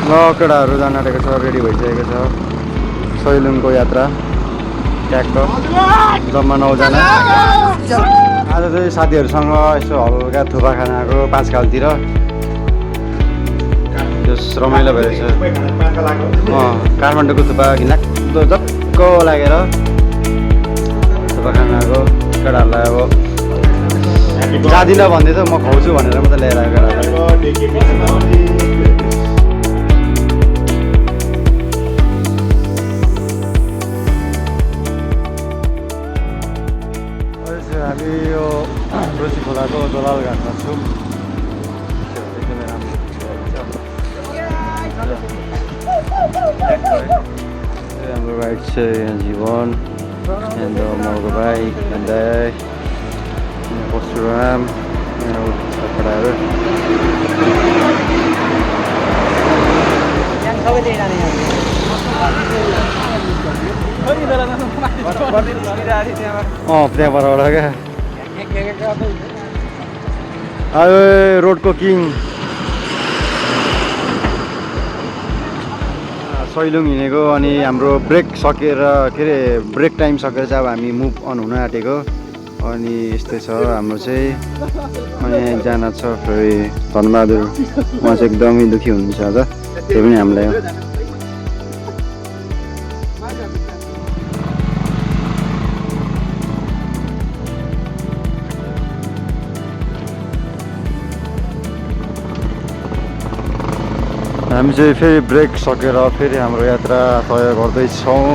ल केटाहरू जान आँटेको छ, रेडी भइसकेको छ सैलुङको यात्रा। ट्याक्क जम्मा 9 जना। आज चाहिँ साथीहरूसँग यसो हल्का थुपा खान आएको 5 खालतिर। त्यस रमाइलो भइरहेछ। काठमाडौँको थुपा घिनाक्दो जक्क लागेर थुपा खान आएको केटाहरूलाई। अब जाँदिनँ भन्दै त म खुवाउँछु भनेर मात्रै ल्याएर आएको केटाहरूलाई। हामी यो रोसी खोलाको दोलाल घाटमा छौँ। एकदमै राम्रो हाम्रो राइट छ यहाँ जीवन, यहाँ मको बाइक, परशुराम, यहाँ केटाहरू त्यहाँबाट क्या अब रोडको किङ सैलुङ हिँडेको। अनि हाम्रो ब्रेक सकेर के अरे ब्रेक टाइम सकेर चाहिँ अब हामी मुभ अन हुन आँटेको। अनि यस्तै छ हाम्रो चाहिँ। अनि एकजना छ फेरि धनबहादुर, उहाँ चाहिँ एकदमै दुःखी हुनुहुन्छ आज, त्यो पनि हामीलाई हामी चाहिँ फेरि ब्रेक सकेर फेरि हाम्रो यात्रा तय गर्दैछौँ।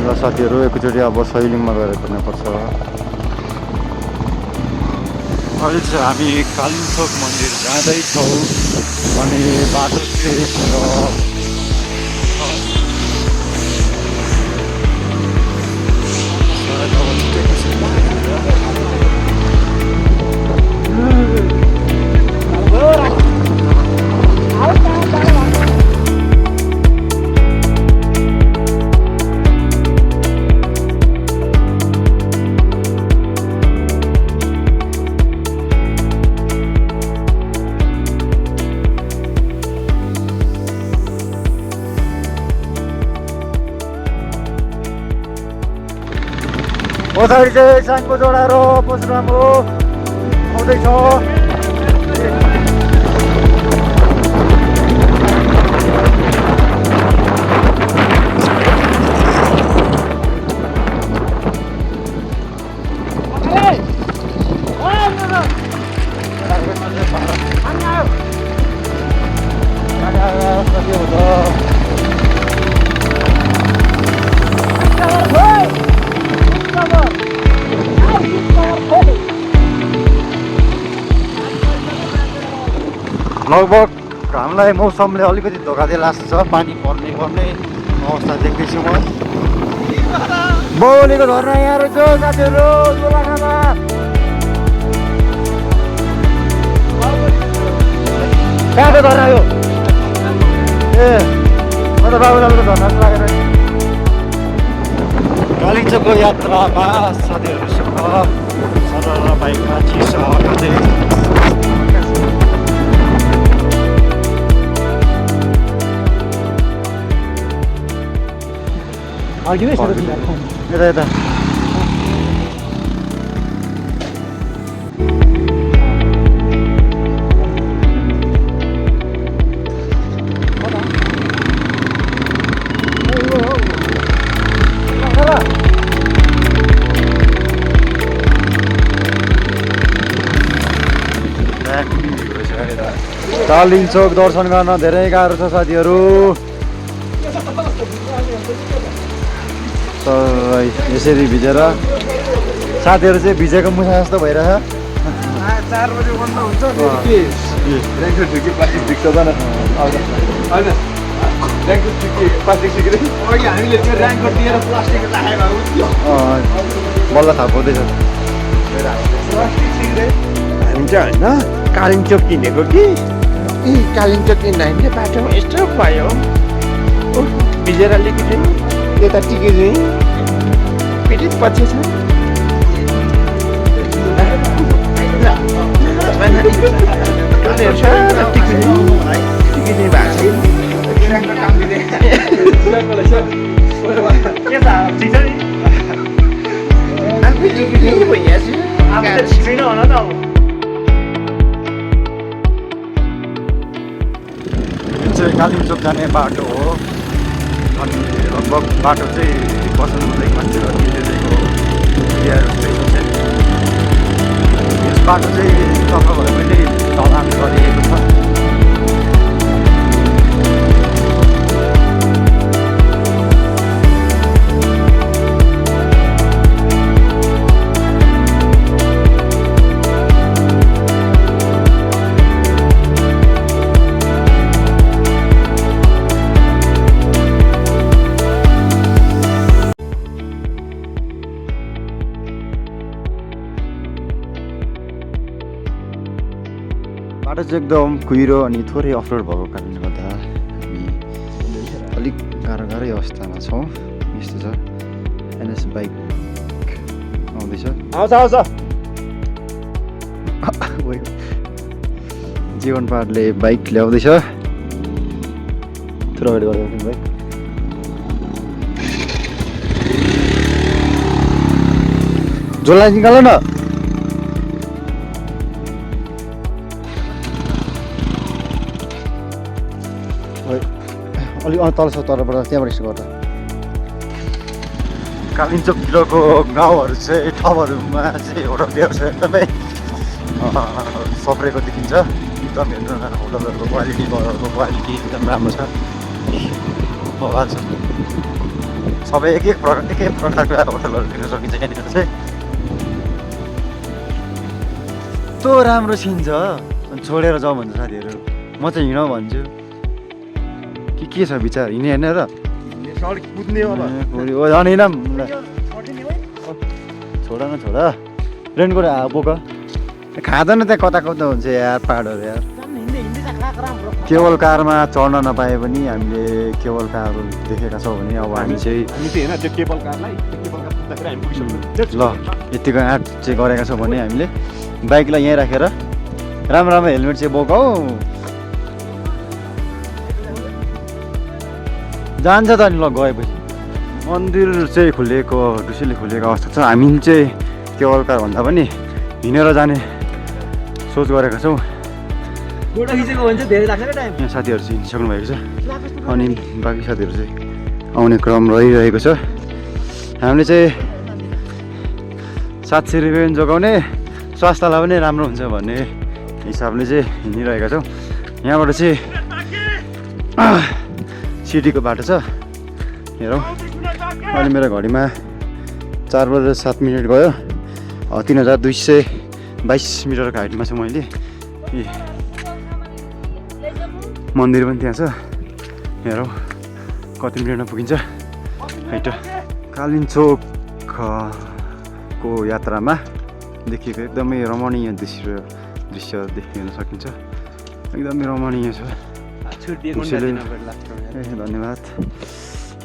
र साथीहरू एकैचोटि अब सैलुङमा गएर कुर्नुपर्छ। अहिले चाहिँ हामी कालिम्पोङ मन्दिर जाँदैछौँ। अनि बाटो पछाडि चाहिँ साङको जोडा र परशुराम हो आउँदैछ। लगभग हामीलाई मौसमले अलिकति धोका दिए लाग्छ। पानी पर्ने अवस्था देख्दैछु म। बौलीको झरना यहाँ रहेछ साथीहरू, दोलाखामा। कहाँको झरना यो? ए म त बाबुलालको झरना लागेर कालिम्पोङको यात्रामा साथीहरूसँग सरल बाइकमा चिसो गर्दै यता कालिम्पोङ दर्शन गर्न धेरै गाह्रो छ साथीहरू। यसरी भिजेर साथीहरू चाहिँ भिजेको मुसा जस्तो भइरहेछ। 4 बजे बन्द हुन्छ बल्ल थाहा पाउँदैछ। हामी चाहिँ होइन कालिम्पोङ किनेको कि कालिम्पोङ किन्दा हामीले बाटोमा यस्तो भयो। भिजेर अलिकति यता टिकेको पिटिक पछि छ। टिकिने भएको छ। चाहिँ कालिम्पोङ जाने बाटो हो अनि लगभग बाटो चाहिँ बस्नु हुँदै मान्छेहरू मिलेको यस बाटो चाहिँ तपाईँहरू पनि ढलान गरिएको छ। बाटो चाहिँ एकदम कुहिरो अनि थोरै अफरोड भएको कारणले गर्दा हामी अलिक गाह्रै अवस्थामा छौँ। यस्तो छ एनएस बाइक आउँदैछ जीवन पाहाडले बाइक ल्याउँदैछ थोरै अगाडि गरेको बाइक झोला निकाल न। अलिक तल छ तलबाट त्यहाँबाट यसो गर्दा कालिम्पोङतिरको गाउँहरू चाहिँ ठाउँहरूमा चाहिँ होटल व्यवसाय एकदमै सप्रेको देखिन्छ। एकदम हेर्नु न होटलहरूको क्वालिटी घरहरूको क्वालिटी एकदम राम्रो छ भइहाल्छ। सबै एक एक प्रकारको होटलहरू देख्न सकिन्छ यहाँनिर चाहिँ यस्तो राम्रो सिन छ। अनि छोडेर जाउँ भन्छ साथीहरू, म चाहिँ हिँड भन्छु के छ विचार हिँड्ने हेर्ने र कुद्ने हिँडम छोड न छोड रेनकोट बोक खाँदैन त्यहाँ कता कता हुन्छ यार पाहाडहरू यार। केवल कारमा चढ्न नपाए पनि हामीले केवल कारहरू देखेका छौँ भने अब हामी चाहिँ ल यतिको आँट चाहिँ गरेका छौँ भने हामीले बाइकलाई यहीँ राखेर राम्रो राम्रो हेलमेट चाहिँ बोकाऊ जान्छ त अनि ल गएपछि। मन्दिर चाहिँ खुलेको ढुसीले खुलेको अवस्था छ। हामी चाहिँ केवल कार भन्दा पनि हिँडेर जाने सोच गरेका छौँ। यहाँ साथीहरू चाहिँ हिँडिसक्नु भएको छ अनि बाँकी साथीहरू चाहिँ आउने क्रम रहिरहेको छ। हामीले चाहिँ 700 रुपियाँ जोगाउने स्वास्थ्यलाई पनि राम्रो हुन्छ भन्ने हिसाबले चाहिँ हिँडिरहेका छौँ। यहाँबाट चाहिँ सिटीको बाटो छ हेरौँ। अहिले मेरो घडीमा 4:07 गयो। 3222 मिटरको हाइटमा छु मैले। मन्दिर पनि त्यहाँ छ हेरौँ कति मिनटमा पुगिन्छ हाइट। कालिम्पोङको यात्रामा देखिएको एकदमै रमणीय दृश्य देखिन सकिन्छ। एकदमै रमणीय छ। धन्यवाद।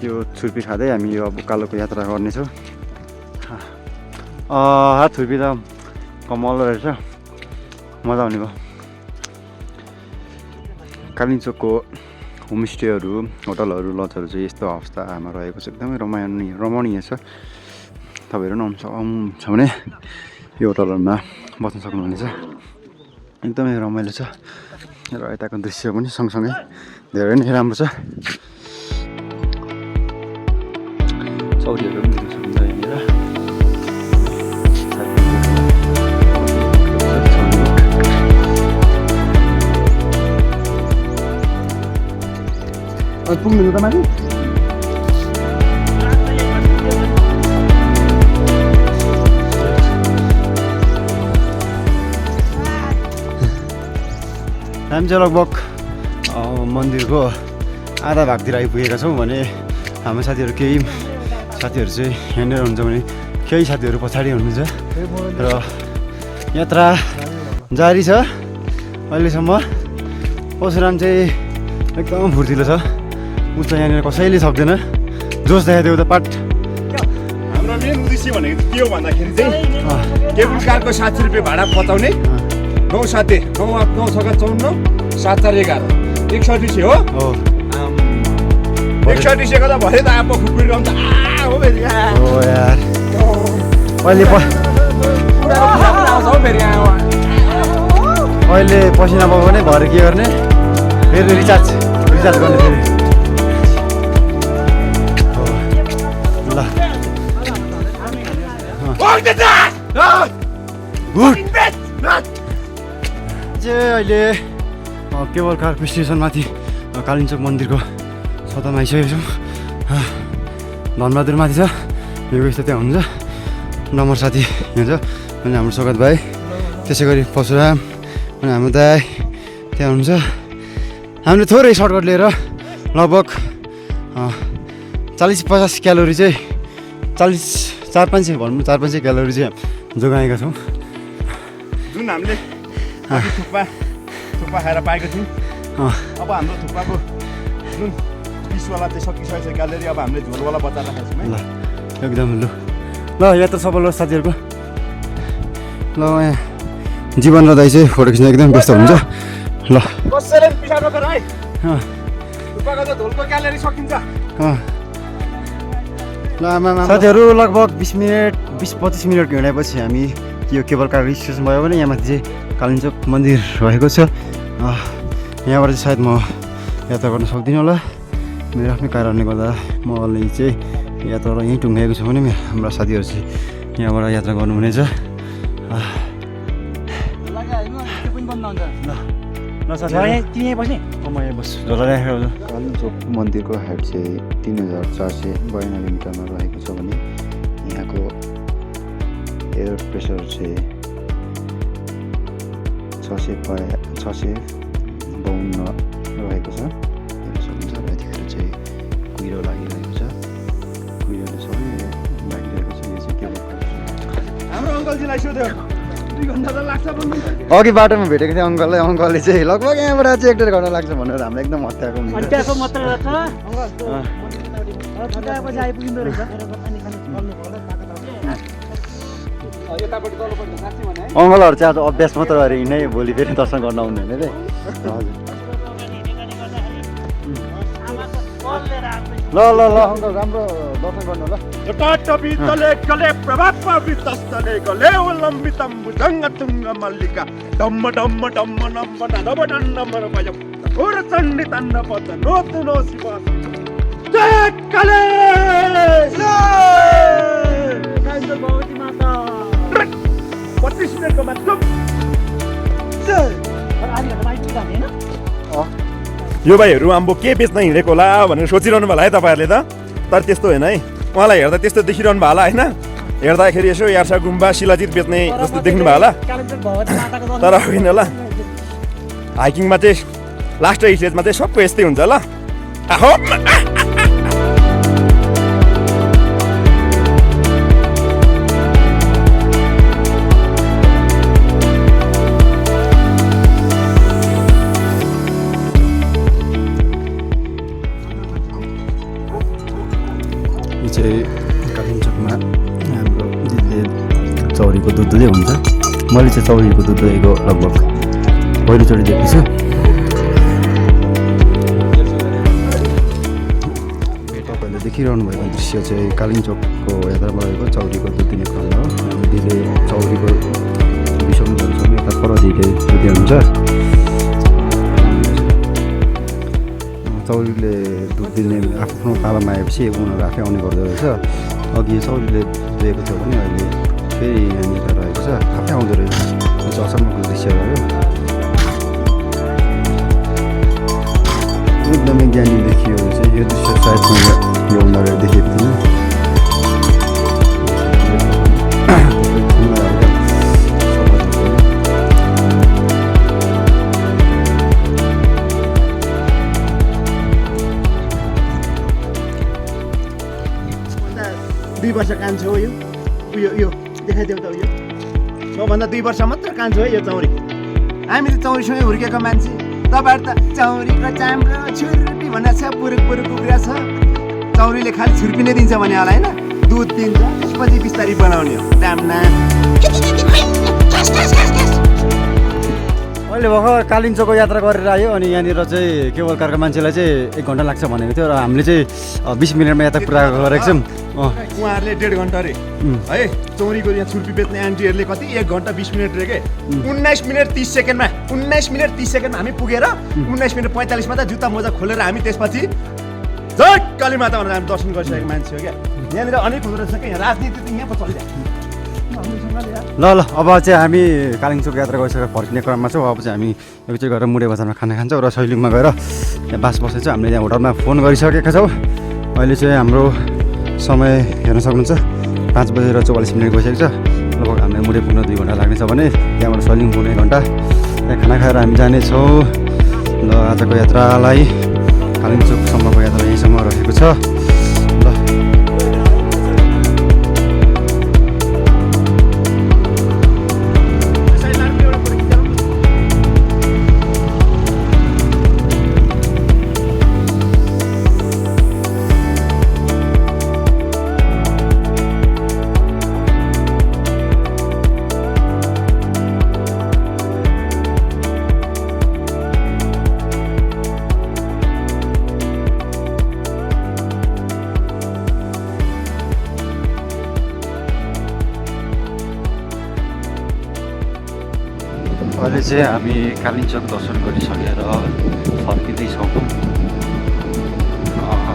यो छुर्पी खाँदै हामी यो अब उकालोको यात्रा गर्नेछौँ। छुर्पी त कमल रहेछ मजा आउने भयो। कालिम्पोङको होमस्टेहरू होटलहरू लजहरू चाहिँ यस्तो अवस्थामा रहेको छ। एकदमै रमणीय छ। तपाईँहरू पनि आउँछ भने यो होटलहरूमा बस्न सक्नुहुनेछ। एकदमै रमाइलो छ र यताको दृश्य पनि सँगसँगै धेरै नै राम्रो छ। चौरीहरू पनि देख्न सकिन्छ यहाँनिर। पुग्नु त माथि हामी चाहिँ लगभग मन्दिरको आधा भागतिर आइपुगेका छौँ भने हाम्रो साथीहरू केही साथीहरू चाहिँ यहाँनिर हुन्छ भने केही साथीहरू पछाडि हुनुहुन्छ र यात्रा जारी छ। अहिलेसम्म परशुराम चाहिँ एकदम फुर्तिलो छ। ऊ चाहिँ यहाँनिर कसैले सक्दैन। जोस देखाइदियो त पाट। हाम्रो मेन उद्देश्य भनेको के हो भन्दाखेरि चाहिँ केबुल कारको 700 रुपियाँ भाडा पचाउने 9 9 754 111 हो। 130 को त भरे त आप्पा खुकुरी रहन्छ हो फेरि हो यार। अहिले पसिना भयो भने भरे के गर्ने फेरि रिचार्ज रिचार्ज गर्ने फेरि ल गुड चाहिँ अहिले केबल कार स्टेसनमाथि कालिम्चोक मन्दिरको सतहमा आइसकेको छौँ धनबहादुर माथि छ यो यस्तो त्यहाँ हुन्छ नम्बर साथी यहाँ छ अनि हाम्रो स्वागत भाइ त्यसै गरी परशुराम अनि हाम्रो दाइ त्यहाँ हुन्छ हामीले थोरै सर्टकट लिएर लगभग 40-50 क्यालोरी चाहिँ 400-500 भनौँ 400-500 क्यालोरी चाहिँ जोगाएका छौँ जुन हामीले थुक्पा खाएर पाएको थियौँ अब हाम्रो थुक्पाको जुन पिसवाला चाहिँ सकिसकेको छ क्यालोरी अब हामीले झोलवाला बच्चा राखेको छौँ ल एकदम ल यात्रा सफल होस् साथीहरूको ल यहाँ जीवन र दाइ चाहिँ फोटो खिच्न एकदम व्यस्त हुन्छ ल कसैले पिसाब नगर है थुक्पाको त झोलको क्यालोरी सकिन्छ ल साथीहरू लगभग 20-25 मिनटको हिँडेपछि हामी यो केबल कार स्टेसन भयो भने यहाँ माथि चाहिँ कालिम्चोक मन्दिर रहेको छ यहाँबाट चाहिँ सायद म यात्रा गर्न सक्दिनँ होला मेरो आफ्नै कारणले गर्दा म अलि चाहिँ यात्रा यहीँ टुङ्गाएको छु भने हाम्रा साथीहरू चाहिँ यहाँबाट यात्रा गर्नुहुनेछ ल साथी म यहाँ बस्छु कालिम्चोक मन्दिरको हाइट चाहिँ 3492 मिटरमा रहेको छ भने यहाँको एयर प्रेसर चाहिँ 652 रहेको छ सक्नुहुन्छ र यतिखेर चाहिँ कुहिरो लागिरहेको छ कुहिरोले सबै लागिरहेको छ यो चाहिँ केबल हाम्रो अङ्कलजीलाई सोध्यो 2 घन्टा त लाग्छ भन्नु अघि बाटोमा भेटेको थिएँ अङ्कललाई अङ्कलले चाहिँ लगभग यहाँबाट चाहिँ 1.5 घन्टा लाग्छ भनेर हामीलाई एकदम हत्याएको हुन्छ अङ्कलहरू चाहिँ आज अभ्यास मात्र गरेर हिँड्ने भोलि फेरि दर्शन गर्न आउने होइन ल अङ्कल राम्रो दर्शन गर्नु ल टटबितले कले प्रभाववितस्तले कले उलम्बितं भुजङ्गतुङ्ग मल्लिका डम्म डम्म डम्म नम्म डम्म डम्म भयं उरचण्डि तन्न पद नोतनो शिव जय कले जय भगवती माता 25 मिनेटको मतलब यो भाइहरू आम्बो के बेच्न हिँडेको होला भनेर सोचिरहनु भयो होला है तपाईँहरूले त तर त्यस्तो होइन है उहाँलाई हेर्दा त्यस्तो देखिरहनु भयो होला होइन हेर्दाखेरि यसो यार्सा गुम्बा शिलाजित बेच्ने जस्तो देख्नु भयो होला तर होइन ल हाइकिङमा चाहिँ लास्ट स्टेजमा चाहिँ सबै यस्तै हुन्छ ल आहो कालिम्चोकमा हाम्रो दिदीले चौरीको दुध दुधै हुन्छ मैले चाहिँ चौरीको दुध दुहेको लगभग पहिलोचोटि देखेको छु तपाईँहरूले देखिरहनु भएको दृश्य चाहिँ कालिम्चोकको यात्रामा रहेको चौरीको दुध दिने क्रम हो दिदीले चौरीको विषयमा भन्छौँ यता पर दिदीले दुधे हुन्छ चौरीले दुध दिने आफ्नो पालामा आएपछि उनीहरू आफै आउने गर्दो रहेछ अघि चौरीले दिएको थियो भने अहिले फेरि यहाँनिर रहेको छ आफै आउँदो रहेछ यो चाहिँ अचम्मको दृश्य रह्यो एकदमै ज्ञानी देखियो चाहिँ यो दृश्य सायद मैले यो उनीहरू देखेको थिइनँ वर्ष कान्छो हो यो देखाइदेऊ त यो मभन्दा 2 वर्ष मात्र कान्छो है यो चौरी हामी त चौरीसँगै हुर्केको मान्छे तपाईँहरू त चौरीको चाम्रो छुर्पी भनेर छ पुरुक पुरुक उग्रा छ चौरीले खालि छुर्पी नै दिन्छ भने होला होइन दुध दिन्छ त्यसपछि बिस्तारै बनाउने हो रामना अहिले भर्खर कालिम्पोङको यात्रा गरेर आयो अनि यहाँनिर चाहिँ केवल कारका मान्छेलाई चाहिँ 1 घन्टा लाग्छ भनेको थियो र हामीले चाहिँ 20 मिनटमा यात्रा पुरा गरेको छौँ। उहाँहरूले 1.5 घन्टा रे है चौरीको यहाँ छुर्पी बेच्ने आन्टीहरूले कति 1 घन्टा 20 मिनट रे के 19 मिनट 30 सेकेन्डमा 19 मिनट 30 सेकेन्डमा हामी पुगेर 19 मिनट 45 मा त जुत्ता मोजा खोलेर हामी त्यसपछि जय काली माता भनेर हामी दर्शन गरिसकेको मान्छे हो क्या। यहाँनिर अनेक हुँदो रहेछ क्या, यहाँ राजनीति त यहाँ पो चलिरहेको ल अब चाहिँ हामी कालिम्पोङ यात्रा गरिसकेर फर्किने क्रममा छौँ। अब चाहिँ हामी एकचोटि गएर मुडे बजारमा खाना खान्छौँ र सैलुङमा गएर त्यहाँ बास बसेछौँ। हामीले त्यहाँ होटलमा फोन गरिसकेका छौँ। अहिले चाहिँ हाम्रो समय हेर्न सक्नुहुन्छ 5:44 गइसकेको छ। लगभग हामीलाई मुडे पुग्न 2 घन्टा लाग्नेछ भने त्यहाँबाट सैलुङ पुग्ने 1 घन्टा। त्यहाँ खाना खाएर हामी जानेछौँ। ल आजको यात्रालाई कालिम्पोङसम्मको यात्रा यहीँसम्म रहेको छ। ल अहिले चाहिँ हामी कालिम्पोङ दर्शन गरिसकेर फर्किँदैछौँ।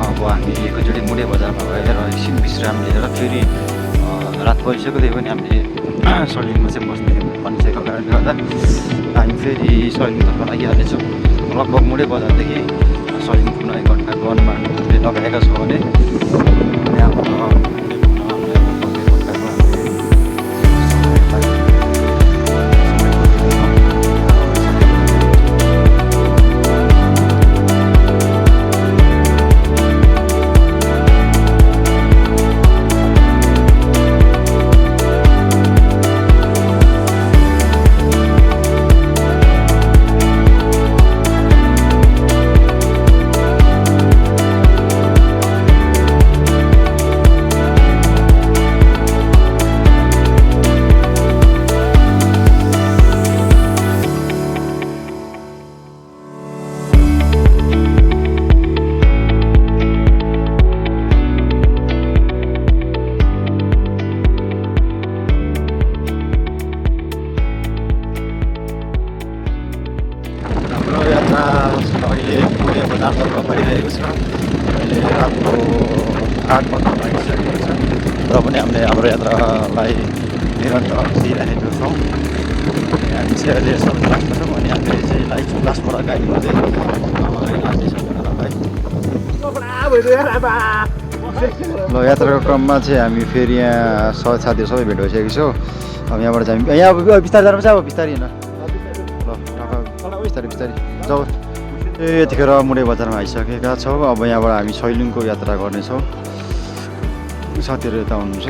अब हामी एकैचोटि मुडे बजारमा गएर एकछिन विश्राम लिएर फेरि रात परिसक्यो त्यही पनि हामीले सैलुङमा चाहिँ बस्ने भनिसकेको कारणले गर्दा हामी फेरि सैलुङतर्फ लागिहाल्नेछौँ। लगभग मुडे बजारदेखि सैलुङ पुग्न 1 घन्टाको अनुमानले लगाएका छ भने अहिले पुणे बजारतर्फ भइरहेको छ। अहिले रातको 8:15 बाजिसकेको छ र पनि हामीले हाम्रो यात्रालाई निरन्तर दिइरहेको छौँ। हामी चाहिँ अहिले सब क्लासमा छौँ अनि हामीले चाहिँ लाइभ क्लासबाट गाइड गर्दै ल यात्राको क्रममा चाहिँ हामी फेरि यहाँ साथीहरू सबै भेट भइसकेको छौँ। अब यहाँबाट चाहिँ यहाँ बिस्तारै जानुपर्छ। अब बिस्तारै होइन ल बिस्तारै बिस्तारै जाऊ। यतिखेर मुडे बजारमा आइसकेका छौँ। अब यहाँबाट हामी सैलुङको यात्रा गर्नेछौँ। साथीहरू यता हुनुहुन्छ।